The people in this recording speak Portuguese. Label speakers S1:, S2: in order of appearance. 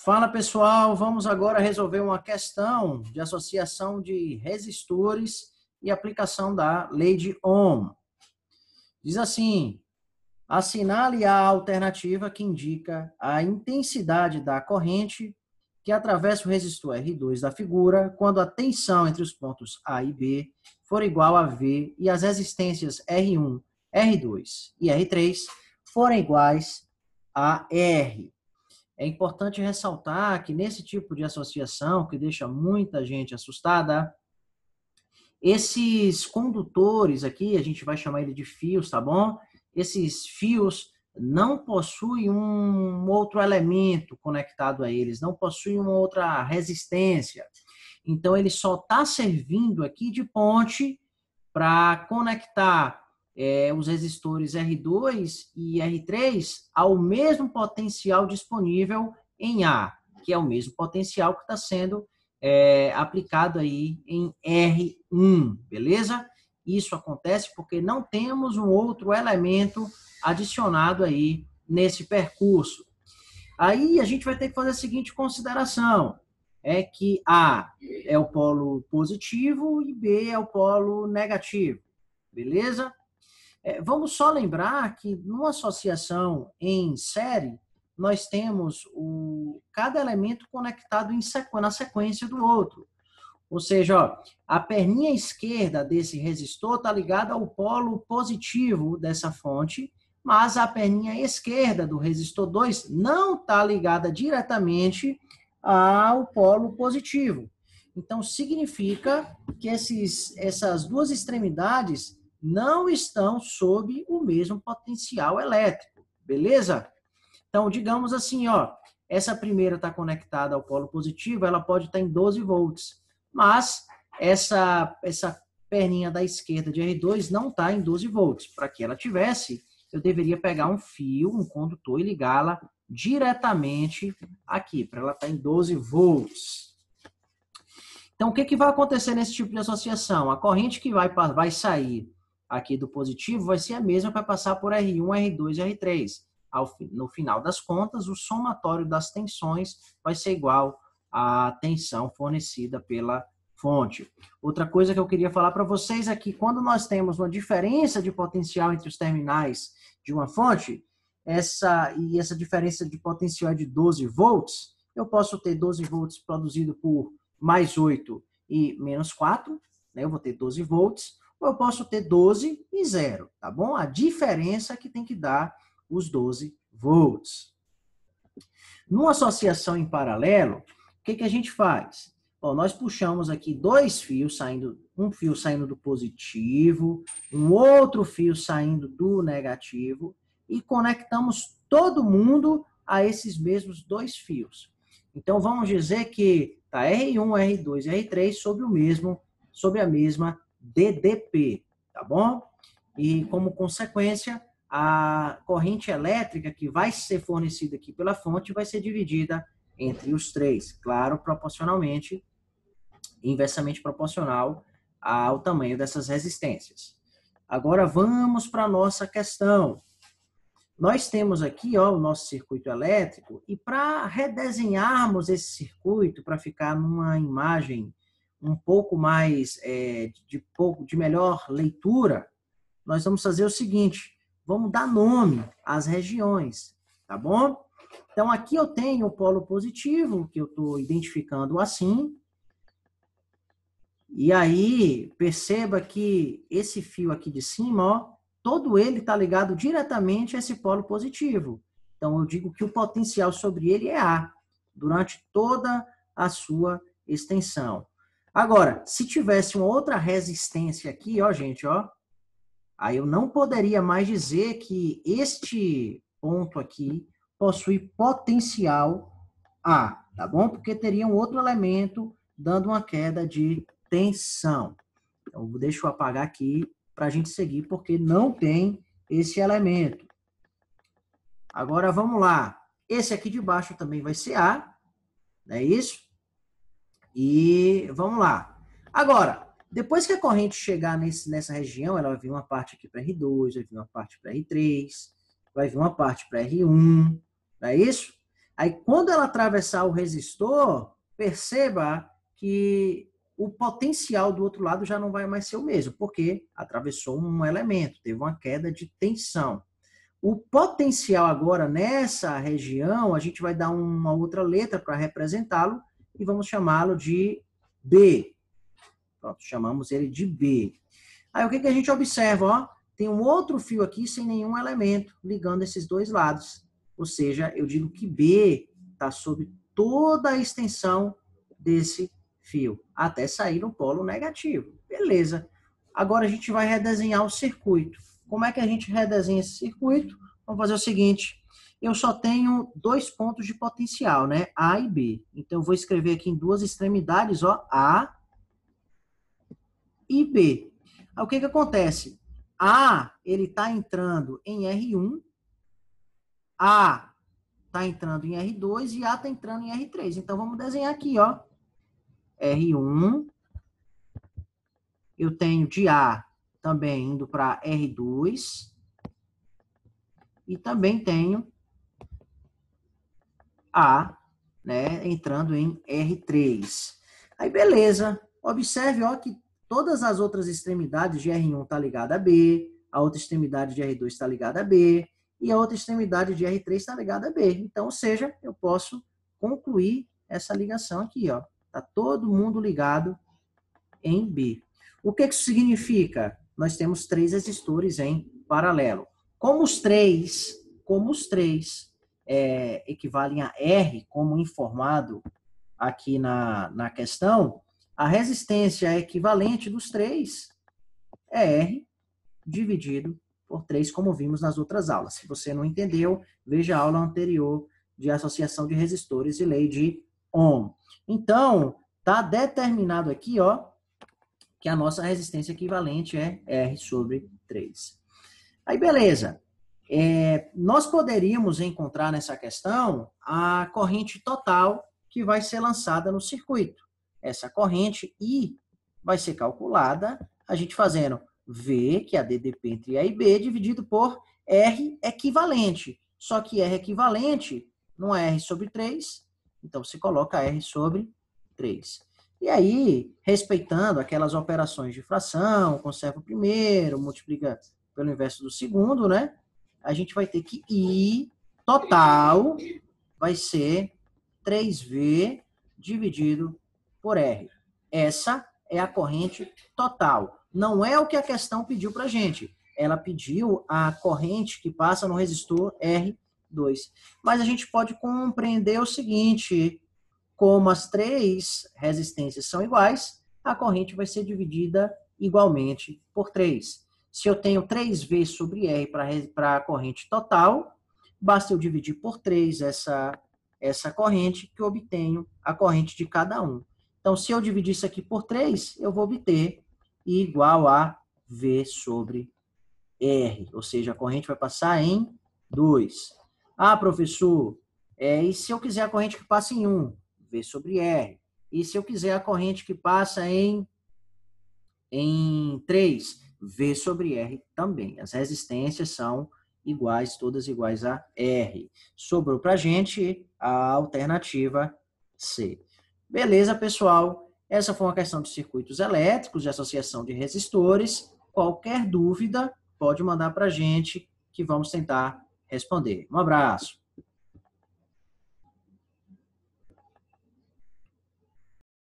S1: Fala pessoal, vamos agora resolver uma questão de associação de resistores e aplicação da lei de Ohm. Diz assim, assinale a alternativa que indica a intensidade da corrente que atravessa o resistor R2 da figura quando a tensão entre os pontos A e B for igual a V e as resistências R1, R2 e R3 forem iguais a R. É importante ressaltar que nesse tipo de associação, que deixa muita gente assustada, esses condutores aqui, a gente vai chamar ele de fios, tá bom? Esses fios não possuem um outro elemento conectado a eles, não possuem uma outra resistência. Então, ele só está servindo aqui de ponte para conectar os resistores R2 e R3 ao mesmo potencial disponível em A, que é o mesmo potencial que está sendo aplicado aí em R1, beleza? Isso acontece porque não temos um outro elemento adicionado aí nesse percurso. Aí a gente vai ter que fazer a seguinte consideração, é que A é o polo positivo e B é o polo negativo, beleza? Vamos só lembrar que numa associação em série, nós temos cada elemento conectado na sequência do outro. Ou seja, ó, a perninha esquerda desse resistor está ligada ao polo positivo dessa fonte, mas a perninha esquerda do resistor 2 não está ligada diretamente ao polo positivo. Então, significa que essas duas extremidades não estão sob o mesmo potencial elétrico, beleza? Então, digamos assim, ó, essa primeira está conectada ao polo positivo, ela pode estar em 12 volts, mas essa perninha da esquerda de R2 não está em 12 volts. Para que ela tivesse, eu deveria pegar um fio, um condutor e ligá-la diretamente aqui, para ela estar em 12 volts. Então, o que vai acontecer nesse tipo de associação? A corrente que vai sair aqui do positivo vai ser a mesma para passar por R1, R2 e R3. No final das contas, o somatório das tensões vai ser igual à tensão fornecida pela fonte. Outra coisa que eu queria falar para vocês é que quando nós temos uma diferença de potencial entre os terminais de uma fonte, essa diferença de potencial é de 12 volts, eu posso ter 12 volts produzido por mais 8 e menos 4, né? Eu vou ter 12 volts, ou eu posso ter 12 e 0, tá bom? A diferença que tem que dar os 12 volts. Numa associação em paralelo, o que a gente faz? Bom, nós puxamos aqui dois fios saindo, um fio saindo do positivo, um outro fio saindo do negativo e conectamos todo mundo a esses mesmos dois fios. Então, vamos dizer que está R1, R2 e R3 sob a mesma DDP, tá bom? E, como consequência, a corrente elétrica que vai ser fornecida aqui pela fonte vai ser dividida entre os três, claro, proporcionalmente, inversamente proporcional ao tamanho dessas resistências. Agora vamos para a nossa questão. Nós temos aqui o nosso circuito elétrico e para redesenharmos esse circuito, para ficar numa imagem um pouco mais de melhor leitura, nós vamos fazer o seguinte, vamos dar nome às regiões, tá bom? Então, aqui eu tenho o polo positivo, que eu estou identificando assim. E aí, perceba que esse fio aqui de cima, ó, todo ele está ligado diretamente a esse polo positivo. Então, eu digo que o potencial sobre ele é A, durante toda a sua extensão. Agora, se tivesse uma outra resistência aqui, ó, gente, ó, aí eu não poderia mais dizer que este ponto aqui possui potencial A, tá bom? Porque teria um outro elemento dando uma queda de tensão. Então, deixa eu apagar aqui para a gente seguir, porque não tem esse elemento. Agora, vamos lá. Esse aqui de baixo também vai ser A, não é isso? E vamos lá. Agora, depois que a corrente chegar nessa região, ela vai vir uma parte aqui para R2, vai vir uma parte para R3, vai vir uma parte para R1, não é isso? Aí, quando ela atravessar o resistor, perceba que o potencial do outro lado já não vai mais ser o mesmo, porque atravessou um elemento, teve uma queda de tensão. O potencial agora nessa região, a gente vai dar uma outra letra para representá-lo e vamos chamá-lo de B. Pronto, chamamos ele de B. Aí o que a gente observa? Ó? Tem um outro fio aqui sem nenhum elemento ligando esses dois lados. Ou seja, eu digo que B está sob toda a extensão desse fio, até sair no polo negativo. Beleza. Agora a gente vai redesenhar o circuito. Como é que a gente redesenha esse circuito? Vamos fazer o seguinte, eu só tenho dois pontos de potencial, né? A e B. Então eu vou escrever aqui em duas extremidades, ó, A e B. Aí, o que acontece? A, ele está entrando em R1, A está entrando em R2 e A está entrando em R3. Então, vamos desenhar aqui, ó. R1, eu tenho de A também indo para R2 e também tenho A, né, entrando em R3. Aí, beleza. Observe, ó, que todas as outras extremidades de R1 está ligada a B, a outra extremidade de R2 está ligada a B, e a outra extremidade de R3 está ligada a B. Então, ou seja, eu posso concluir essa ligação aqui, ó. Está todo mundo ligado em B. O que isso significa? Nós temos três resistores em paralelo. Como os três equivalem a R, como informado aqui na questão, a resistência equivalente dos três é R dividido por 3, como vimos nas outras aulas. Se você não entendeu, veja a aula anterior de associação de resistores e lei de Ohm. Então, está determinado aqui, ó, que a nossa resistência equivalente é R sobre 3. Aí, beleza. Nós poderíamos encontrar nessa questão a corrente total que vai ser lançada no circuito. Essa corrente I vai ser calculada a gente fazendo V, que é a DDP entre A e B, dividido por R equivalente. Só que R equivalente não é R sobre 3, então você coloca R sobre 3. E aí, respeitando aquelas operações de fração, conserva o primeiro, multiplica pelo inverso do segundo, né? A gente vai ter que I total vai ser 3V dividido por R. Essa é a corrente total. Não é o que a questão pediu para a gente. Ela pediu a corrente que passa no resistor R2. Mas a gente pode compreender o seguinte, como as três resistências são iguais, a corrente vai ser dividida igualmente por 3. Se eu tenho 3V sobre R para a corrente total, basta eu dividir por 3 essa corrente que eu obtenho a corrente de cada um. Então, se eu dividir isso aqui por 3, eu vou obter I igual a V sobre R. Ou seja, a corrente vai passar em 2. Ah, professor, e se eu quiser a corrente que passa em 1? V sobre R. E se eu quiser a corrente que passa em 3? V sobre R também. As resistências são iguais, todas iguais a R. Sobrou para a gente a alternativa C. Beleza, pessoal? Essa foi uma questão de circuitos elétricos, de associação de resistores. Qualquer dúvida, pode mandar para a gente que vamos tentar responder. Um abraço.